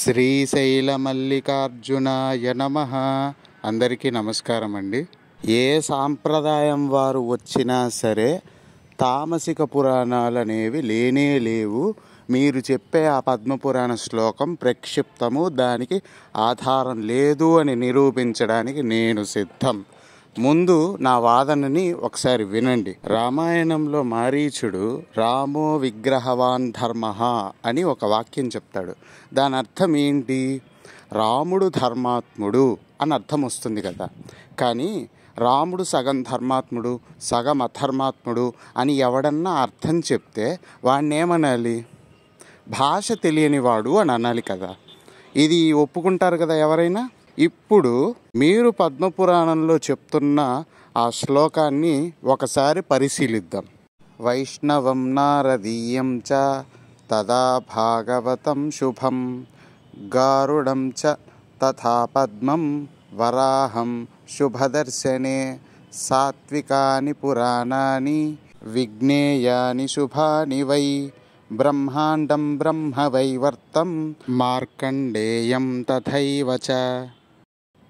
శ్రీశైల మల్లికార్జునాయ నమః. అందరికీ నమస్కారం అండి. ఏ సాంప్రదాయం వారు వచ్చినా సరే తామసిక పురాణాలు అనేవి లేనే లేవు. మీరు చెప్పే ఆ పద్మపురాణ శ్లోకం ప్రక్షిప్తము, దానికి ఆధారం లేదు అని నిరూపించడానికి నేను సిద్ధం. ముందు నా వాదనని ఒకసారి వినండి. రామాయణంలో మారీచుడు రామో విగ్రహవాన్ ధర్మ అని ఒక వాక్యం చెప్తాడు. దాని అర్థం ఏంటి? రాముడు ధర్మాత్ముడు అని అర్థం వస్తుంది కదా. కానీ రాముడు సగం ధర్మాత్ముడు సగం అధర్మాత్ముడు అని ఎవడన్నా అర్థం చెప్తే వాడిని ఏమనాలి? భాష తెలియనివాడు అని అనాలి కదా. ఇది ఒప్పుకుంటారు కదా ఎవరైనా. ఇప్పుడు మీరు పద్మపురాణంలో చెప్తున్న ఆ శ్లోకాన్ని ఒకసారి పరిశీలిద్దాం. వైష్ణవం నారదీయం చ తదా భాగవతం శుభం గారుడం చ తథా పద్మం వరాహం శుభదర్శనే సాత్వికాని పురాణాని విజ్ఞేయాని శుభాని వై బ్రహ్మాండం బ్రహ్మవైవర్తం మార్కండేయం తథైవ చ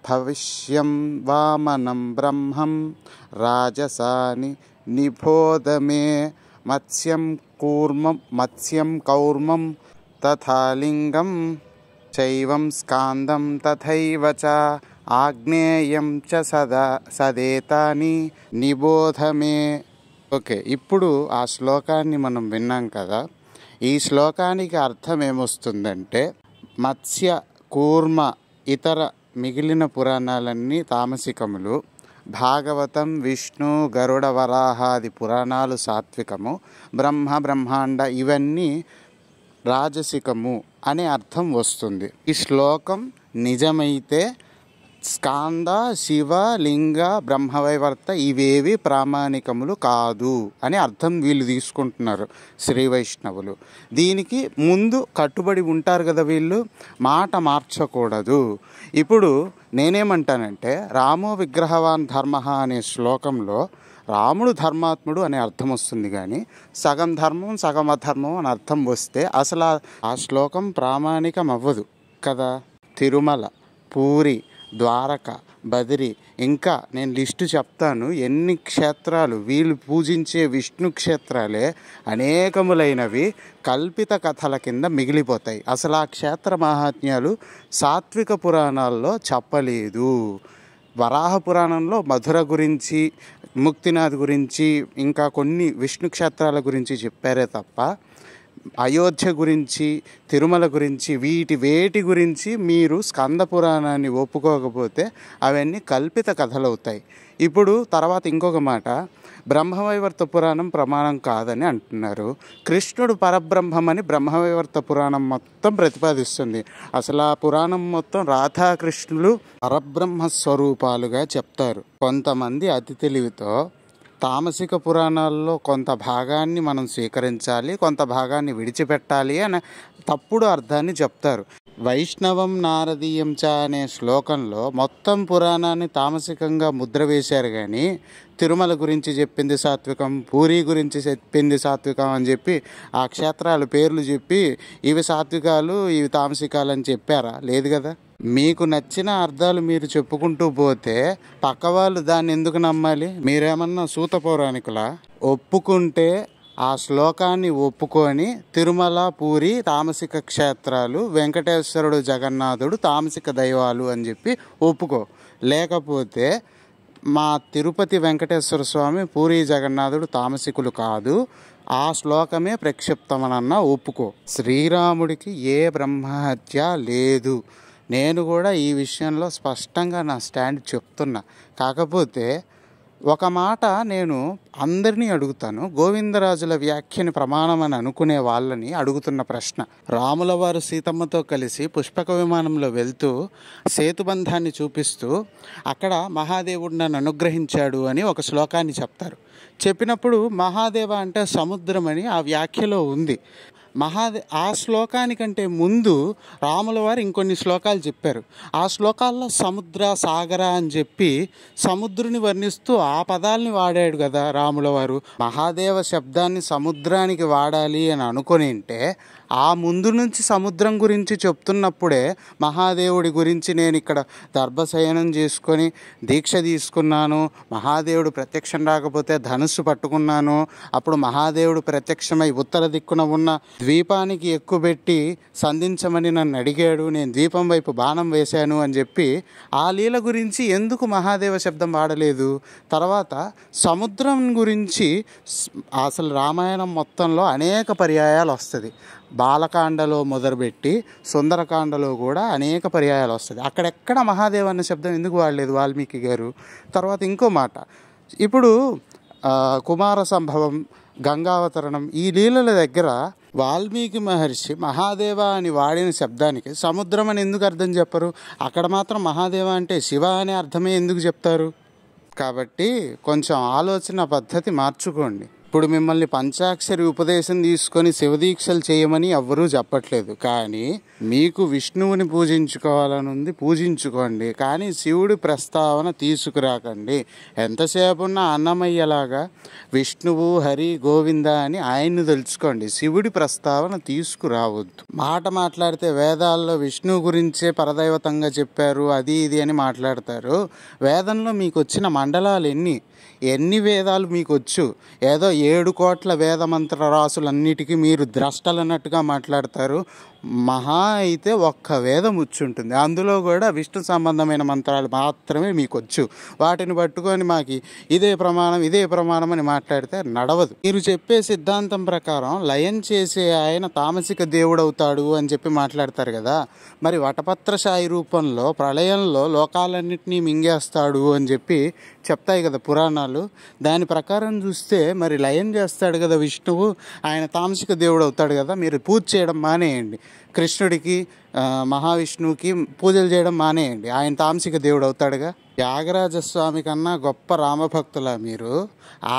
భవిష్యం వామనం బ్రహ్మం రాజసాని నిబోధమే మత్స్యం కౌర్మం తథా లింగం చైవం స్కాందం తథైవ చ ఆగ్నేయం చ సదేతాని నిబోధమే. ఓకే, ఇప్పుడు ఆ శ్లోకాన్ని మనం విన్నాం కదా. ఈ శ్లోకానికి అర్థం ఏమొస్తుందంటే, మత్స్య కూర్మ ఇతర మిగిలిన పురాణాలన్నీ తామసికములు, భాగవతం విష్ణు గరుడ వరాహాది పురాణాలు సాత్వికము, బ్రహ్మాండ ఇవన్నీ రాజసికము అనే అర్థం వస్తుంది. ఈ శ్లోకం నిజమైతే స్కాంద శివ లింగ బ్రహ్మవైవర్త ఇవేవి ప్రామాణికములు కాదు అని అర్థం వీళ్ళు తీసుకుంటున్నారు శ్రీ వైష్ణవులు. దీనికి ముందు కట్టుబడి ఉంటారు కదా వీళ్ళు, మాట మార్చకూడదు. ఇప్పుడు నేనేమంటానంటే, రామో విగ్రహవాన్ ధర్మ అనే శ్లోకంలో రాముడు ధర్మాత్ముడు అనే అర్థం వస్తుంది, కానీ సగం ధర్మం సగం అధర్మం అని అర్థం వస్తే అసలు ఆ శ్లోకం ప్రామాణికం అవ్వదు కదా. తిరుమల, పూరి, ద్వారక, బదిరి, ఇంకా నేను లిస్టు చెప్తాను ఎన్ని క్షేత్రాలు. వీళ్ళు పూజించే విష్ణు క్షేత్రాలే అనేకములైనవి కల్పిత కథల కింద మిగిలిపోతాయి. అసలు ఆ క్షేత్ర మహాత్మ్యాలు సాత్విక పురాణాల్లో చెప్పలేదు. వరాహ పురాణంలో మధుర గురించి, ముక్తినాథ్ గురించి, ఇంకా కొన్ని విష్ణు క్షేత్రాల గురించి చెప్పారే తప్ప అయోధ్య గురించి, తిరుమల గురించి, వేటి గురించి మీరు స్కంద పురాణాన్ని ఒప్పుకోకపోతే అవన్నీ కల్పిత కథలవుతాయి. ఇప్పుడు తర్వాత ఇంకొక మాట, బ్రహ్మవైవర్త పురాణం ప్రమాణం కాదని అంటున్నారు. కృష్ణుడు పరబ్రహ్మమని బ్రహ్మవైవర్త పురాణం మొత్తం ప్రతిపాదిస్తుంది. అసలు ఆ పురాణం మొత్తం రాధాకృష్ణులు పరబ్రహ్మ స్వరూపాలుగా చెప్తారు. కొంతమంది అతి తెలివితో తామసిక పురాణాల్లో కొంత భాగాన్ని మనం స్వీకరించాలి, కొంత భాగాన్ని విడిచిపెట్టాలి అని తప్పుడు అర్థాన్ని చెప్తారు. వైష్ణవం నారదీయం చ అనే శ్లోకంలో మొత్తం పురాణాన్ని తామసికంగా ముద్ర వేశారు, కానీ తిరుమల గురించి చెప్పింది సాత్వికం, పూరి గురించి చెప్పింది సాత్వికం అని చెప్పి ఆ క్షేత్రాల పేర్లు చెప్పి ఇవి సాత్వికాలు ఇవి తామసికాలు అని చెప్పారా? లేదు కదా. మీకు నచ్చిన అర్థాలు మీరు చెప్పుకుంటూ పోతే పక్క వాళ్ళు దాన్ని ఎందుకు నమ్మాలి? మీరేమన్నా సూత పౌరాణికులా? ఒప్పుకుంటే ఆ శ్లోకాన్ని ఒప్పుకొని తిరుమల, పూరి తామసిక క్షేత్రాలు, వెంకటేశ్వరుడు, జగన్నాథుడు తామసిక దైవాలు అని చెప్పి ఒప్పుకో. లేకపోతే మా తిరుపతి వెంకటేశ్వర స్వామి, పూరి జగన్నాథుడు తామసికులు కాదు, ఆ శ్లోకమే ప్రక్షిప్తమనన్నా ఒప్పుకో. శ్రీరాముడికి ఏ బ్రహ్మహత్య లేదు. నేను కూడా ఈ విషయంలో స్పష్టంగా నా స్టాండ్ చెప్తున్నా. కాకపోతే ఒక మాట నేను అందరినీ అడుగుతాను, గోవిందరాజుల వ్యాఖ్యని ప్రమాణం అని అనుకునే వాళ్ళని అడుగుతున్న ప్రశ్న. రాముల వారు సీతమ్మతో కలిసి పుష్పక విమానంలో వెళ్తూ సేతుబంధాన్ని చూపిస్తూ అక్కడ మహాదేవుడు నన్ను అనుగ్రహించాడు అని ఒక శ్లోకాన్ని చెప్తారు. చెప్పినప్పుడు మహాదేవ అంటే సముద్రం అని ఆ వ్యాఖ్యలో ఉంది. ఆ శ్లోకానికంటే ముందు రాముల వారు ఇంకొన్ని శ్లోకాలు చెప్పారు. ఆ శ్లోకాల్లో సముద్ర, సాగర అని చెప్పి సముద్రుని వర్ణిస్తూ ఆ పదాలని వాడాడు కదా రాముల వారు. మహాదేవ శబ్దాన్ని సముద్రానికి వాడాలి అని అనుకొని ఉంటే ఆ ముందు నుంచి సముద్రం గురించి చెప్తున్నప్పుడే మహాదేవుడి గురించి నేను ఇక్కడ దర్భశయనం చేసుకొని దీక్ష తీసుకున్నాను, మహాదేవుడు ప్రత్యక్షం రాకపోతే ధనుస్సు పట్టుకున్నాను, అప్పుడు మహాదేవుడు ప్రత్యక్షమై ఉత్తర దిక్కున ఉన్న ద్వీపానికి ఎక్కుపెట్టి సంధించమని నన్ను అడిగాడు, నేను ద్వీపం వైపు బాణం వేశాను అని చెప్పి ఆ లీల గురించి ఎందుకు మహాదేవ శబ్దం వాడలేదు? తర్వాత సముద్రం గురించి అసలు రామాయణం మొత్తంలో అనేక పర్యాయాలు వస్తుంది. బాలకాండలో మొదలుపెట్టి సుందరకాండలో కూడా అనేక పర్యాయాలు వస్తుంది. అక్కడెక్కడ మహాదేవ అన్న శబ్దం ఎందుకు వాడలేదు వాల్మీకి గారు? తర్వాత ఇంకో మాట, ఇప్పుడు కుమార సంభవం, గంగావతరణం ఈ లీలల దగ్గర వాల్మీకి మహర్షి మహాదేవ అని వాడిన శబ్దానికి సముద్రం అని ఎందుకు అర్థం చెప్పరు? అక్కడ మాత్రం మహాదేవ అంటే శివ అనే అర్థమే ఎందుకు చెప్తారు? కాబట్టి కొంచెం ఆలోచన పద్ధతి మార్చుకోండి. ఇప్పుడు మిమ్మల్ని పంచాక్షరి ఉపదేశం తీసుకొని శివదీక్షలు చేయమని ఎవ్వరూ చెప్పట్లేదు. కానీ మీకు విష్ణువుని పూజించుకోవాలని ఉంది, పూజించుకోండి. కానీ శివుడి ప్రస్తావన తీసుకురాకండి. ఎంతసేపు ఉన్న అన్నమయ్యలాగా విష్ణువు, హరి, గోవింద అని ఆయన్ని తెలుసుకోండి. శివుడి ప్రస్తావన తీసుకురావద్దు. మాట మాట్లాడితే వేదాల్లో విష్ణువు గురించే పరదైవతంగా చెప్పారు, అది ఇది అని మాట్లాడతారు. వేదంలో మీకు వచ్చిన మండలాలు ఎన్ని వేదాలు మీకు వచ్చు? ఏదో 7 కోట్ల వేద మంత్ర రాసులన్నిటికీ మీరు ద్రష్టలన్నట్టుగా మాట్లాడతారు. మహా అయితే ఒక్క వేదం ఉంటుంది, అందులో కూడా విష్ణు సంబంధమైన మంత్రాలు మాత్రమే మీకు వచ్చు. వాటిని పట్టుకొని మాకు ఇదే ప్రమాణం అని మాట్లాడితే నడవదు. మీరు చెప్పే సిద్ధాంతం ప్రకారం లయం చేసే ఆయన తామసిక దేవుడు అవుతాడు అని చెప్పి మాట్లాడతారు కదా, మరి వటపత్రశాయి రూపంలో ప్రళయంలో లోకాలన్నింటినీ మింగేస్తాడు అని చెప్పి చెప్తాయి కదా పురాణాలు. దాని ప్రకారం చూస్తే మరి లయం చేస్తాడు కదా విష్ణువు, ఆయన తామసిక దేవుడు అవుతాడు కదా. మీరు పూజ చేయడం మానేయండి, కృష్ణుడికి మహావిష్ణువుకి పూజలు చేయడం మానేయండి, ఆయన తామసిక దేవుడు అవుతాడుగా. త్యాగరాజస్వామి కన్నా గొప్ప రామభక్తుల మీరు?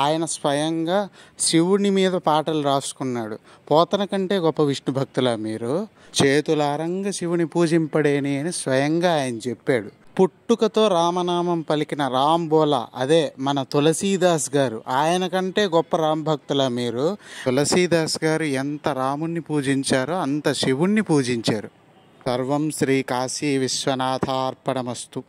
ఆయన స్వయంగా శివుని మీద పాటలు రాసుకున్నాడు. పోతన కంటే గొప్ప విష్ణు భక్తుల మీరు? చేతులారంగా శివుని పూజింపడేని అని స్వయంగా ఆయన చెప్పాడు. పుట్టుకతో రామనామం పలికిన రాంబోలా, అదే మన తులసీదాస్ గారు, ఆయన కంటే గొప్ప రామ భక్తుల మీరు? తులసీదాస్ గారు ఎంత రాముణ్ణి పూజించారో అంత శివుణ్ణి పూజించారు. సర్వం శ్రీ కాశీ విశ్వనాథార్పణమస్తు.